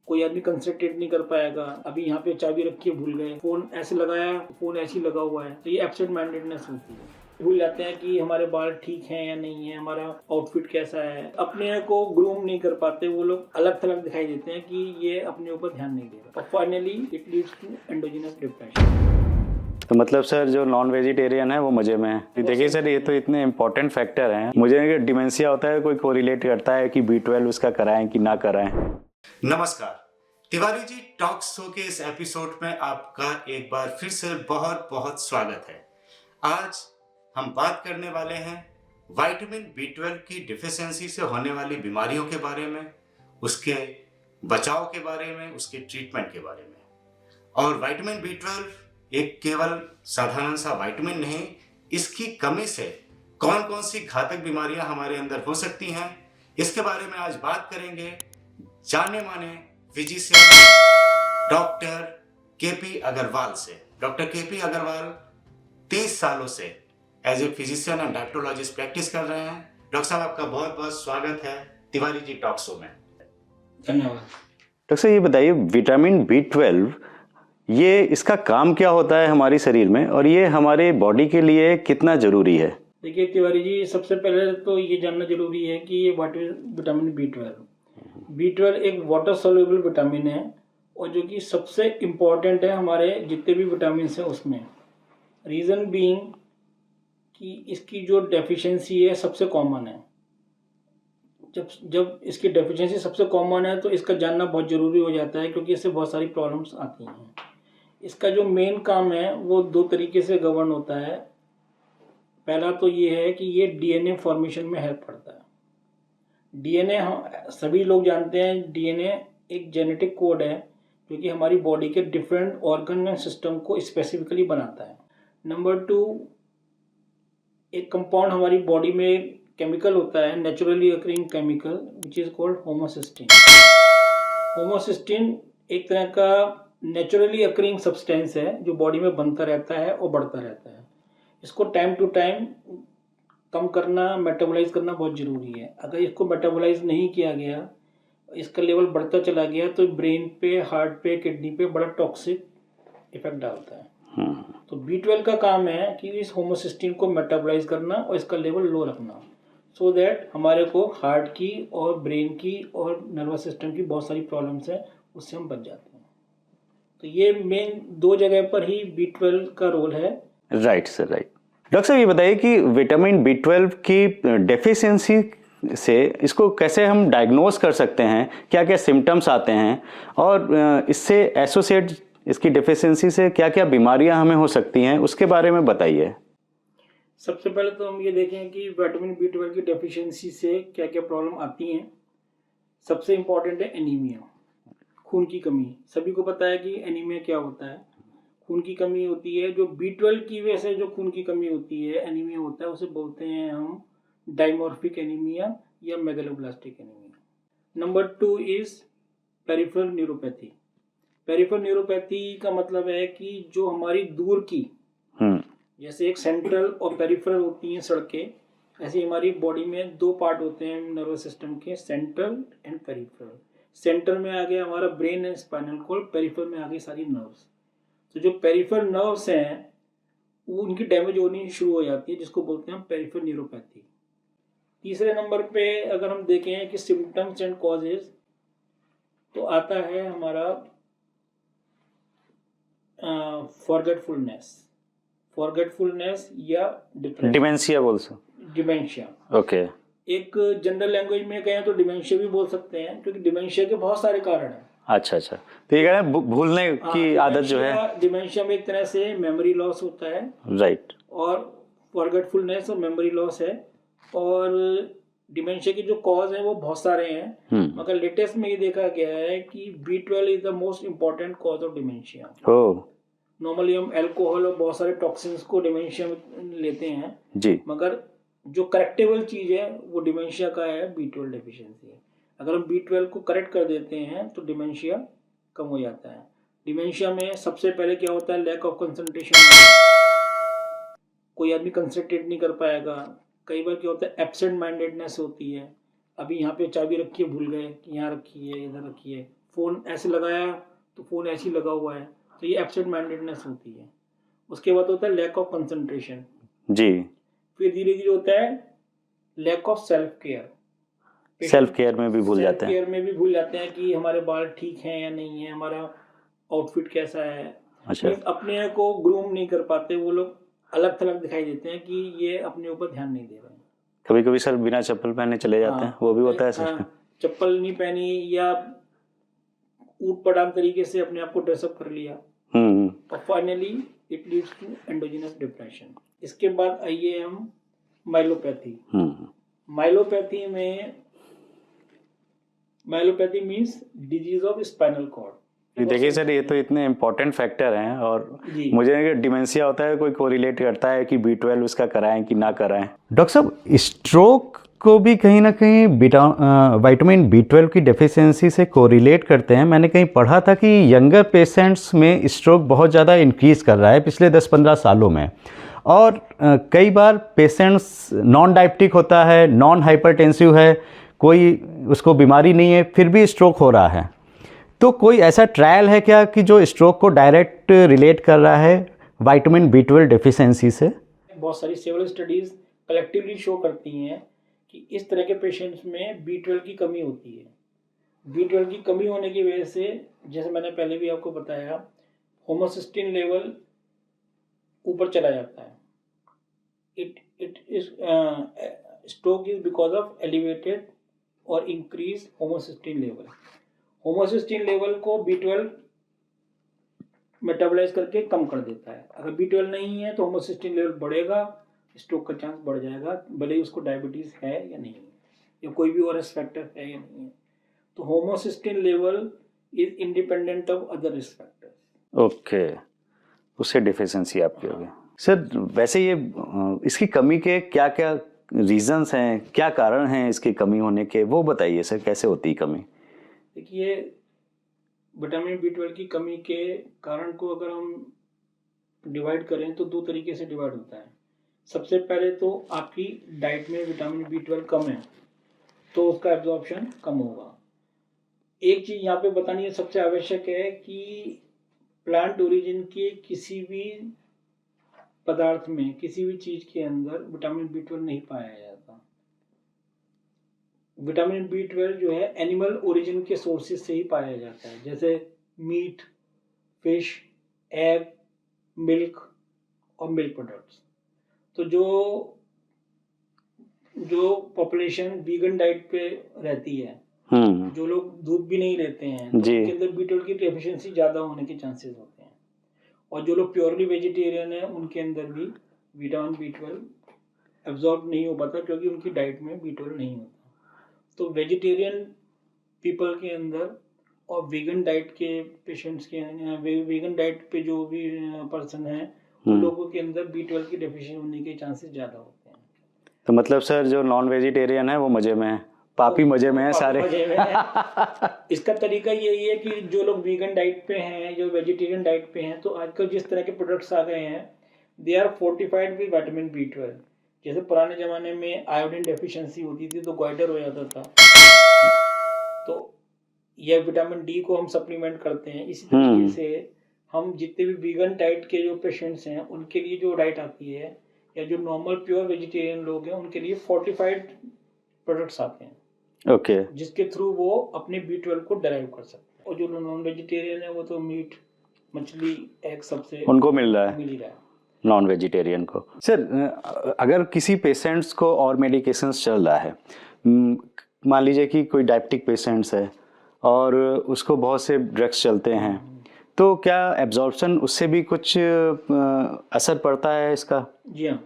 कोई आदमी कंसंट्रेट नहीं कर पाएगा, अभी यहाँ पे चाबी रखी है भूल गए, फोन ऐसे लगाया, फोन ऐसे ही लगा हुआ है, तो ये एब्सेंट माइंडेडनेस होती है। भूल जाते हैं कि हमारे बाल ठीक हैं या नहीं है, हमारा आउटफिट कैसा है, अपने को ग्रूम नहीं कर पाते, वो लोग अलग थलग दिखाई देते हैं कि ये अपने ऊपर ध्यान नहीं दे रहा, और finally it leads to endogenous depression. तो मतलब सर जो नॉन वेजिटेरियन है वो मजे में है। देखिए सर, ये तो इतने इंपॉर्टेंट फैक्टर हैं। मुझे डिमेंशिया होता है, कोई कोरिलेट करता है कि B12 उसका कराएं कि ना कराएं। नमस्कार, तिवारी जी टॉक शो के इस एपिसोड में आपका एक बार फिर से बहुत बहुत स्वागत है। आज हम बात करने वाले हैं विटामिन B12 की डिफिशियंसी से होने वाली बीमारियों के बारे में, उसके बचाव के बारे में, उसके ट्रीटमेंट के बारे में। और विटामिन B12 एक केवल साधारण सा विटामिन नहीं, इसकी कमी से कौन कौन सी घातक बीमारियां हमारे अंदर हो सकती हैं, इसके बारे में आज बात करेंगे जाने माने फिजिशियन डॉक्टर केपी अग्रवाल से। डॉक्टर केपी अग्रवाल 30 सालों से as a physician and diabetologist practice कर रहे हैं। डॉक्टर साहब, आपका बहुत बहुत स्वागत है तिवारी जी टॉक शो में। धन्यवाद। डॉक्टर साहब, ये बताइए विटामिन B12 ये इसका काम क्या होता है हमारे शरीर में, और ये हमारे बॉडी के लिए कितना जरूरी है? देखिए तिवारी जी, सबसे पहले तो ये जानना जरूरी है कि ये विटामिन B12 एक वाटर सोल्यूबल विटामिन है, और जो कि सबसे इम्पॉर्टेंट है हमारे जितने भी विटामिन हैं उसमें। रीज़न बीइंग कि इसकी जो डेफिशिएंसी है सबसे कॉमन है। जब इसकी डेफिशिएंसी सबसे कॉमन है तो इसका जानना बहुत ज़रूरी हो जाता है, क्योंकि इससे बहुत सारी प्रॉब्लम्स आती हैं। इसका जो मेन काम है वो दो तरीके से गवर्न होता है। पहला तो ये है कि ये DNA फॉर्मेशन में हेल्प करता है। DNA हम सभी लोग जानते हैं, DNA एक जेनेटिक कोड है जो कि हमारी बॉडी के डिफरेंट ऑर्गन एंड सिस्टम को स्पेसिफिकली बनाता है। नंबर 2, एक कंपाउंड हमारी बॉडी में केमिकल होता है, naturally occurring chemical, which is called homocysteine. Homocysteine एक तरह का नेचुरली अकरिंग सब्सटेंस है जो बॉडी में बनता रहता है और बढ़ता रहता है। इसको टाइम टू टाइम कम करना, मेटाबोलाइज करना बहुत ज़रूरी है। अगर इसको मेटाबोलाइज नहीं किया गया, इसका लेवल बढ़ता चला गया, तो ब्रेन पे, हार्ट पे, किडनी पे बड़ा टॉक्सिक इफेक्ट डालता है। तो B12 का काम है कि इस होमोसिस्टीन को मेटाबोलाइज करना और इसका लेवल लो रखना, सो दैट हमारे को हार्ट की और ब्रेन की और नर्वस सिस्टम की बहुत सारी प्रॉब्लम्स हैं, उससे हम बच जाते हैं। तो ये मेन दो जगह पर ही B12 का रोल है। Right sir, right. डॉक्टर साहब, ये बताइए कि विटामिन B12 की डेफिशिएंसी से इसको कैसे हम डायग्नोज कर सकते हैं, क्या क्या सिम्टम्स आते हैं, और इससे एसोसिएट इसकी डेफिशिएंसी से क्या क्या बीमारियां हमें हो सकती हैं, उसके बारे में बताइए। सबसे पहले तो हम ये देखें कि विटामिन B12 की डेफिशिएंसी से क्या क्या प्रॉब्लम आती हैं। सबसे इम्पॉर्टेंट है एनीमिया, खून की कमी। सभी को पता है कि एनीमिया क्या होता है। खून की कमी होती है, जो B12 की वजह से जो खून की कमी होती है, एनीमिया होता है, उसे बोलते हैं हम डायमॉर्फिक एनीमिया या megaloblastic anaemia. Number 2 is peripheral neuropathy. Peripheral neuropathy का मतलब है कि जो हमारी दूर की, जैसे एक सेंट्रल और पेरिफेरल होती हैं सड़कें, ऐसे हमारी बॉडी में दो पार्ट होते हैं नर्वस सिस्टम के, सेंट्रल एंड पेरिफेरल। सेंटर में आ गया हमारा brain and spinal cord, peripheral में आ गई सारी नर्व्स। तो जो पेरिफेरल नर्व्स हैं वो उनकी डैमेज होनी शुरू हो जाती है, जिसको बोलते हैं पेरिफेरल न्यूरोपैथी। तीसरे नंबर पे अगर हम देखें कि सिम्टम्स एंड कॉजेज, तो आता है हमारा फॉरगेटफुलनेस या डिमेंशिया बोल सकते, डिमेंशिया। ओके। एक जनरल लैंग्वेज में कहें तो डिमेंशिया भी बोल सकते हैं, क्योंकि डिमेंशिया के बहुत सारे कारण हैं। अच्छा, तो ये कह रहे हैं भूलने की आदत जो है। डिमेंशिया में एक तरह से मेमोरी लॉस होता है, राइट, और फॉरगेटफुलनेस और मेमोरी लॉस है। और डिमेंशिया के जो कॉज हैं वो बहुत सारे हैं, मगर लेटेस्ट में ये देखा गया है कि B12 is the most important cause of dementia. Normally हम अल्कोहल और बहुत सारे टॉक्सिन्स को डिमेंशिया में लेते हैं जी, मगर जो करेक्टेबल चीज है वो डिमेंशिया का है B12 डेफिशिएंसी। अगर हम B12 को करेक्ट कर देते हैं तो डिमेंशिया कम हो जाता है। डिमेंशिया में सबसे पहले क्या होता है, लैक ऑफ कंसंट्रेशन। कोई आदमी कंसंट्रेट नहीं कर पाएगा। कई बार क्या होता है, एब्सेंट माइंडेडनेस होती है। अभी यहाँ पे चाबी रखी है भूल गए कि यहाँ रखी है, इधर रखी है, फ़ोन ऐसे लगाया तो फ़ोन ऐसे ही लगा हुआ है, तो ये एब्सेंट माइंडेडनेस होती है। उसके बाद होता है लैक ऑफ कंसंट्रेशन। जी। फिर धीरे धीरे होता है lack of self care. Self care में भी भूल जाते हैं। केयर में भी भूल जाते हैं कि हमारे बाल ठीक हैं या नहीं है, हमारा आउटफिट कैसा है। अच्छा। अपने को ग्रूम नहीं कर पाते, वो लोग अलग थलग दिखाई देते हैं कि ये अपने ऊपर ध्यान नहीं दे रहे हैं। कभी कभी सर बिना चप्पल पहने चले जाते हैं, वो भी होता है सर। चप्पल नहीं पहनी या ऊट पटांग तरीके से अपने आप को ड्रेसअप कर लिया, और finally it leads to endogenous depression. इसके बाद आइए हम myelopathy. Myelopathy means disease of spinal cord. देखिए सर, ये तो इतने इम्पोर्टेंट फैक्टर हैं, और मुझे डिमेंशिया होता है, कोई कोरिलेट करता है कि B12 उसका कराएं कि ना कराएं। डॉक्टर साहब, स्ट्रोक को भी कहीं ना कहीं विटामिन B12 की डेफिशिएंसी से कोरिलेट करते हैं। मैंने कहीं पढ़ा था कि यंगर पेशेंट्स में स्ट्रोक बहुत ज़्यादा इंक्रीज़ कर रहा है पिछले 10-15 सालों में, और कई बार पेशेंट्स नॉन डायबिटिक होता है, नॉन हाइपरटेंसिव है, कोई उसको बीमारी नहीं है, फिर भी स्ट्रोक हो रहा है। तो कोई ऐसा ट्रायल है क्या कि जो स्ट्रोक को डायरेक्ट रिलेट कर रहा है विटामिन B12 डेफिशिएंसी से? बहुत सारी सेवरल स्टडीज कलेक्टिवली शो करती हैं कि इस तरह के पेशेंट्स में B12 की कमी होती है। B12 की कमी होने की वजह से, जैसे मैंने पहले भी आपको बताया, होमोसिस्टिन लेवल ऊपर चला जाता है। It is stroke is because of elevated और increase homocysteine level. Homocysteine level को B12 मेटाबोलाइज करके कम कर देता है। अगर B12 नहीं है तो होमोसिस्टिन लेवल बढ़ेगा, स्ट्रोक का चांस बढ़ जाएगा, भले ही उसको डायबिटीज है या नहीं है, या कोई भी और रिस्क फैक्टर है या नहीं है। तो homocysteine level is independent of other risk factors. Okay, उससे डिफिशिएंसी आपकी होगी। सर, वैसे ये इसकी कमी के क्या क्या रीजंस हैं, क्या कारण हैं इसकी कमी होने के, वो बताइए सर, कैसे होती है कमी? देखिए, विटामिन B12 की कमी के कारण को अगर हम डिवाइड करें तो दो तरीके से डिवाइड होता है। सबसे पहले तो आपकी डाइट में विटामिन B12 कम है तो उसका एब्जॉर्प्शन कम होगा। एक चीज़ यहाँ पे बतानी है सबसे आवश्यक है कि प्लांट ओरिजिन के किसी भी पदार्थ में, किसी भी चीज़ के अंदर विटामिन B12 नहीं पाया जाता। विटामिन B12 जो है एनिमल ओरिजिन के सोर्सेज से ही पाया जाता है, जैसे मीट, फिश, एग, मिल्क और मिल्क प्रोडक्ट्स। तो जो पॉपुलेशन वीगन डाइट पे रहती है, जो लोग दूध भी नहीं लेते हैं, तो उनके अंदर B12 की डेफिशिएंसी ज़्यादा होने के चांसेस होते हैं। और जो लोग प्योरली वेजिटेरियन हैं उनके अंदर भी विटामिन B12 एब्जॉर्ब नहीं हो पाता क्योंकि उनकी डाइट में B12 नहीं होता। तो वेजिटेरियन पीपल के अंदर और वीगन डाइट के पेशेंट्स के, वीगन डाइट पे जो भी पर्सन है, उन लोगों के अंदर B12 की डेफिशिएंसी होने के चांसेस ज़्यादा होते हैं। तो मतलब सर, जो नॉन वेजिटेरियन है वो मजे में है, पापी मजे में है सारे। मजे में है। इसका तरीका यही है कि जो लोग वीगन डाइट पे हैं, जो वेजिटेरियन डाइट पे हैं, तो आजकल जिस तरह के प्रोडक्ट्स आ गए हैं, they are fortified with vitamin B12। जैसे पुराने ज़माने में आयोडीन डेफिशिएंसी होती थी तो गोइटर हो जाता था, तो यह विटामिन D को हम सप्लीमेंट करते हैं। इसी तरीके से हम जितने भी वीगन डाइट के जो पेशेंट्स हैं उनके लिए जो डाइट आती है, या जो नॉर्मल प्योर वेजिटेरियन लोग हैं उनके लिए फोर्टिफाइड प्रोडक्ट्स आते हैं। ओके। जिसके थ्रू वो अपने B12 को डराइव कर सकते हैं। और जो नॉन वेजिटेरियन है वो तो मीट, मछली, एग सबसे उनको मिल रहा है, मिल ही रहा है नॉन वेजिटेरियन को। सर, अगर किसी पेशेंट्स को और मेडिकेशंस चल रहा है, मान लीजिए कि कोई डायबिटिक पेशेंट्स है और उसको बहुत से ड्रग्स चलते हैं, तो क्या एब्जॉर्प्शन उससे भी कुछ असर पड़ता है इसका? जी हाँ,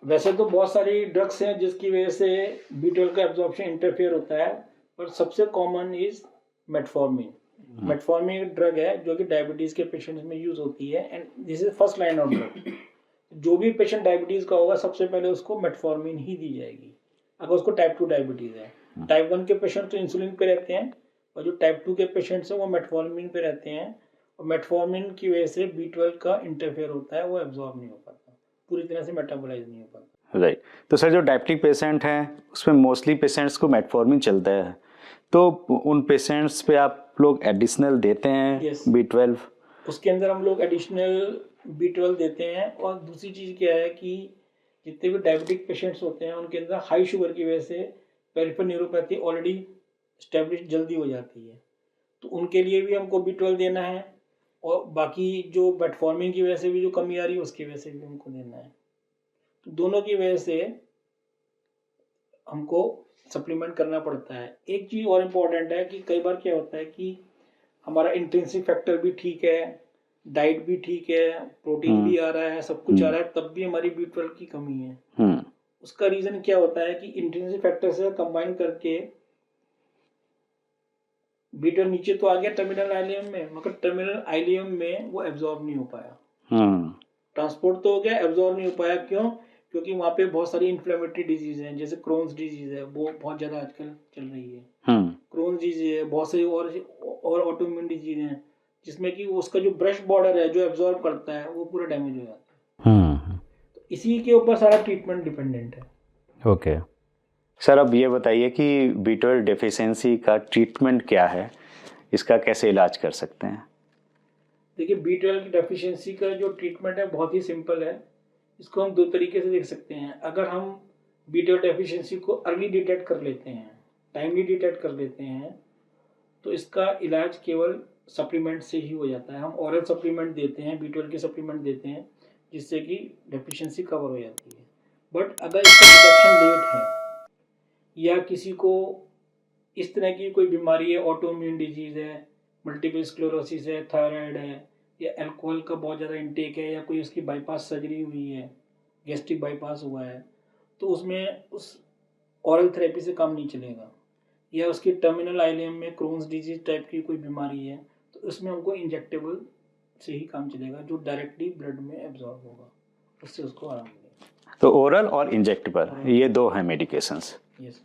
वैसे तो बहुत सारी ड्रग्स हैं जिसकी वजह से B12 का एब्जॉर्प्शन इंटरफेयर होता है, पर सबसे कॉमन इज मेटफॉर्मिन। मेटफॉर्मिन एक ड्रग है जो कि डायबिटीज के पेशेंट्स में यूज होती है, and this is first line of drug. जो भी पेशेंट डायबिटीज का होगा सबसे पहले उसको मेटफॉर्मिन ही दी जाएगी अगर उसको टाइप 2 डायबिटीज है। टाइप 1 के पेशेंट तो इंसुलिन पे रहते हैं, और जो टाइप 2 के पेशेंट्स हैं वो मेटफॉर्मिन पे रहते हैं, और मेटफॉर्मिन की वजह से B12 का इंटरफेयर होता है, वो एब्जॉर्ब नहीं हो पाता, पूरी तरह से मेटाबोलाइज नहीं हो पाता। राइट। तो सर, जो डायबिटिक पेशेंट हैं उसमें मोस्टली पेशेंट्स को मेटफॉर्मिन चलता है, तो उन पेशेंट्स पे आप लोग एडिशनल देते हैं Yes. B12? उसके अंदर हम लोग एडिशनल B12 देते हैं। और दूसरी चीज़ क्या है कि जितने भी डायबिटिक पेशेंट्स होते हैं उनके अंदर हाई शुगर की वजह से पेरिफेरल न्यूरोपैथी ऑलरेडी स्टेब्लिश जल्दी हो जाती है, तो उनके लिए भी हमको B12 देना है। और बाकी जो मेटफॉर्मिन की वजह से भी जो कमी आ रही है उसकी वजह से भी हमको देना है। तो दोनों की वजह से हमको सप्लीमेंट करना पड़ता है। एक चीज़ और इम्पोर्टेंट है कि कई बार क्या होता है कि हमारा इंट्रिंसिक फैक्टर भी ठीक है, डाइट भी ठीक है, प्रोटीन भी आ रहा है, सब कुछ आ रहा है, तब भी हमारी B12 की कमी है। उसका रीज़न क्या होता है कि इंट्रिंसिक फैक्टर से कंबाइन करके B12 नीचे तो आ गया टर्मिनल आइलियम में, मगर टर्मिनल आइलियम में वो एब्जॉर्ब नहीं हो पाया। ट्रांसपोर्ट तो हो गया, एब्जॉर्ब नहीं हो पाया। क्यों? क्योंकि वहाँ पे बहुत सारी इन्फ्लेमेटरी डिजीज हैं, जैसे क्रोन्स डिजीज है, वो बहुत ज़्यादा आजकल चल रही है। क्रोन्स डिजीज है, बहुत से और ऑटोइम्यून डिजीज हैं, जिसमें कि उसका जो ब्रश बॉर्डर है जो एब्जॉर्ब करता है वो पूरा डैमेज हो जाता है। तो इसी के ऊपर सारा ट्रीटमेंट डिपेंडेंट है। ओके सर, अब ये बताइए कि B12 डेफिशिएंसी का ट्रीटमेंट क्या है, इसका कैसे इलाज कर सकते हैं? देखिए, B12 की डेफिशिएंसी का जो ट्रीटमेंट है बहुत ही सिंपल है। इसको हम दो तरीके से देख सकते हैं। अगर हम B12 डेफिशिएंसी को अर्ली डिटेक्ट कर लेते हैं, टाइमली डिटेक्ट कर लेते हैं, तो इसका इलाज केवल सप्लीमेंट से ही हो जाता है। हम ऑरल सप्लीमेंट देते हैं, B12 के सप्लीमेंट देते हैं, जिससे कि डेफिशिएंसी कवर हो जाती है। बट अगर इसका डिटेक्शन लेट है या किसी को इस तरह की कोई बीमारी है, ऑटोइम्यून डिजीज है, मल्टीपल स्क्लेरोसिस है, थायराइड है, या अल्कोहल का बहुत ज़्यादा इंटेक है, या कोई उसकी बाईपास सर्जरी हुई है, गैस्ट्रिक बाईपास हुआ है, तो उसमें उस ऑरल थेरेपी से काम नहीं चलेगा। या उसकी टर्मिनल आइलियम में क्रोन्स डिजीज टाइप की कोई बीमारी है, तो उसमें हमको इंजेक्टेबल से ही काम चलेगा, जो डायरेक्टली ब्लड में एब्जॉर्ब होगा, उससे उसको आराम मिलेगा। तो ओरल और इंजेक्टेबल ये दो हैं मेडिकेशंस। यस,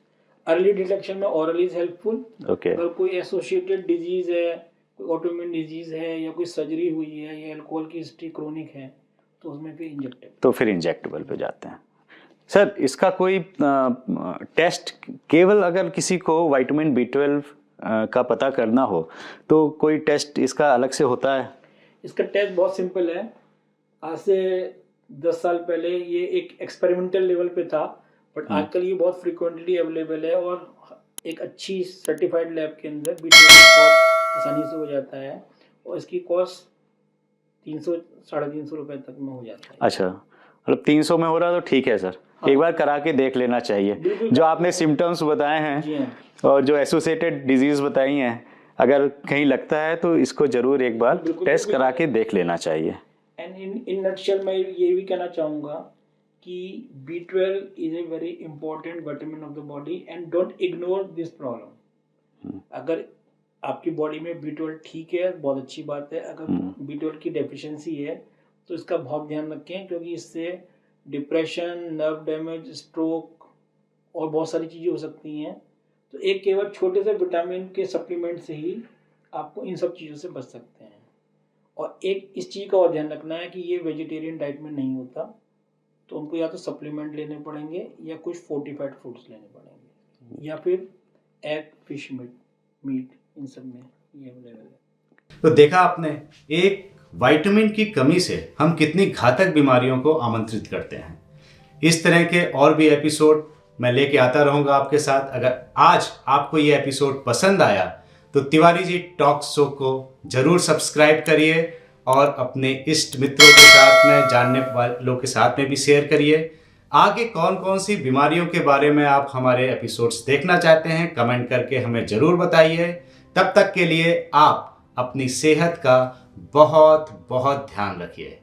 अर्ली डिटेक्शन में ओरल इज हेल्पफुल। ओके। अगर कोई एसोसिएटेड डिजीज है, कोई ऑटोइम्यून डिजीज है, या कोई सर्जरी हुई है, या अल्कोहल की हिस्ट्री क्रोनिक है, तो उसमें फिर इंजेक्टेबल। तो फिर इंजेक्टेबल पे जाते हैं। सर, इसका कोई टेस्ट, केवल अगर किसी को विटामिन B12 का पता करना हो तो कोई टेस्ट इसका अलग से होता है? इसका टेस्ट बहुत सिंपल है। आज से 10 साल पहले ये एक एक्सपेरिमेंटल लेवल पे था, बट आजकल ये बहुत फ्रिक्वेंटली अवेलेबल है, और एक अच्छी सर्टिफाइड लैब के अंदर B12 बहुत आसानी से हो जाता है, और इसकी कॉस्ट 300-350 रुपए तक में हो जाता है। अच्छा, मतलब 300 में हो रहा है तो ठीक है सर। हाँ। एक बार करा के देख लेना चाहिए। जो आपने सिम्टम्स बताए हैं और जो एसोसिएटेड डिजीज बताई हैं, अगर कहीं लगता है तो इसको जरूर एक बार टेस्ट करा के देख लेना चाहिए। एंड इन नटशेल मैं ये भी कहना चाहूँगा कि B12 is a very important vitamin of the body, and don't ignore this problem. अगर आपकी बॉडी में B12 ठीक है, बहुत अच्छी बात है। अगर B12 की डेफिशिएंसी है तो इसका बहुत ध्यान रखें, क्योंकि इससे डिप्रेशन, नर्व डैमेज, स्ट्रोक और बहुत सारी चीज़ें हो सकती हैं। तो एक केवल छोटे से विटामिन के सप्लीमेंट से ही आपको इन सब चीज़ों से बच सकते हैं। और एक इस चीज़ का और ध्यान रखना है कि ये वेजिटेरियन डाइट में नहीं होता, तो उनको या तो सप्लीमेंट लेने पड़ेंगे, या कुछ फोर्टिफाइड फूड्स लेने पड़ेंगे, या फिर एग, फिश, मीट, इन सब में ये अवेलेबल है। तो देखा आपने, एक विटामिन की कमी से हम कितनी घातक बीमारियों को आमंत्रित करते हैं। इस तरह के और भी एपिसोड मैं लेके आता रहूँगा आपके साथ। अगर आज आपको ये एपिसोड पसंद आया तो तिवारी जी टॉक शो को जरूर सब्सक्राइब करिए, और अपने इष्ट मित्रों के साथ में, जानने वालों के साथ में भी शेयर करिए। आगे कौन कौन सी बीमारियों के बारे में आप हमारे एपिसोड्स देखना चाहते हैं, कमेंट करके हमें ज़रूर बताइए। तब तक के लिए आप अपनी सेहत का बहुत बहुत ध्यान रखिए।